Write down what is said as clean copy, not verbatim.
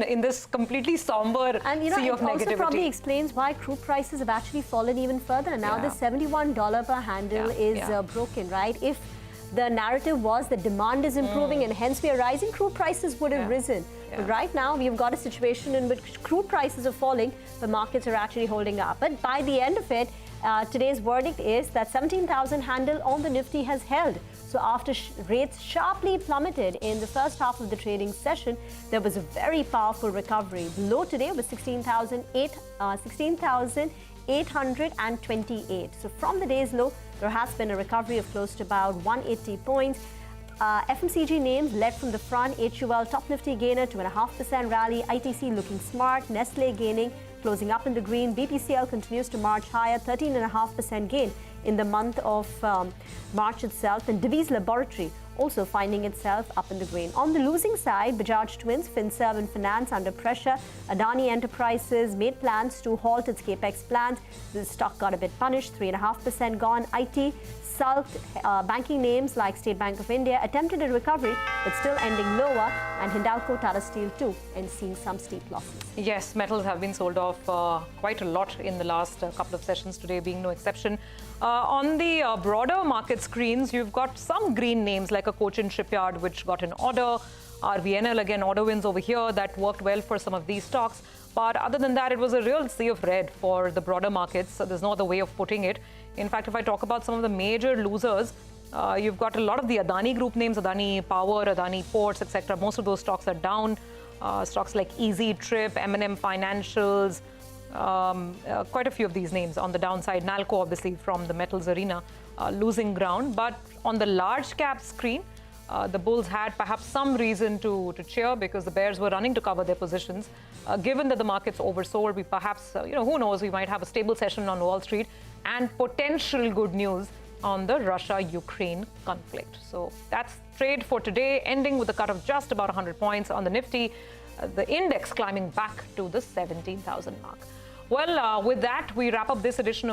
in this completely somber sea of negativity. It also probably explains why crude prices have actually fallen even further. Now the $71 per handle is broken, right? If the narrative was that demand is improving and hence we are rising, crude prices would have risen. But right now, we've got a situation in which crude prices are falling, but markets are actually holding up. But by the end of it, today's verdict is that 17,000 handle on the Nifty has held. So after rates sharply plummeted in the first half of the trading session, there was a very powerful recovery. The low today was 16,828. So from the day's low, there has been a recovery of close to about 180 points. FMCG names led from the front. HUL top Nifty gainer, 2.5% rally. ITC looking smart. Nestle gaining, closing up in the green. BPCL continues to march higher, 13.5% gain in the month of March itself. And Divi's Laboratory also finding itself up in the green. On the losing side, Bajaj Twins, Finserv and Finance under pressure. Adani Enterprises made plans to halt its capex plans. The stock got a bit punished, 3.5% gone. IT sulked. Banking names like State Bank of India attempted a recovery, but still ending lower. And Hindalco, Tata Steel too, and seeing some steep losses. Yes, metals have been sold off quite a lot in the last couple of sessions, today being no exception. On the broader market screens, you've got some green names like a Cochin Shipyard, which got an order. RVNL, again, order wins over here. That worked well for some of these stocks. But other than that, it was a real sea of red for the broader markets. So there's no other way of putting it. In fact, if I talk about some of the major losers, you've got a lot of the Adani group names, Adani Power, Adani Ports, etc. Most of those stocks are down. Stocks like Easy Trip, M&M Financials, quite a few of these names on the downside. Nalco, obviously, from the metals arena, losing ground. But on the large cap screen, the bulls had perhaps some reason to cheer because the bears were running to cover their positions. Given that the market's oversold, we perhaps, who knows, we might have a stable session on Wall Street and potential good news on the Russia-Ukraine conflict. So that's trade for today, ending with a cut of just about 100 points on the Nifty, the index climbing back to the 17,000 mark. Well, with that, we wrap up this edition of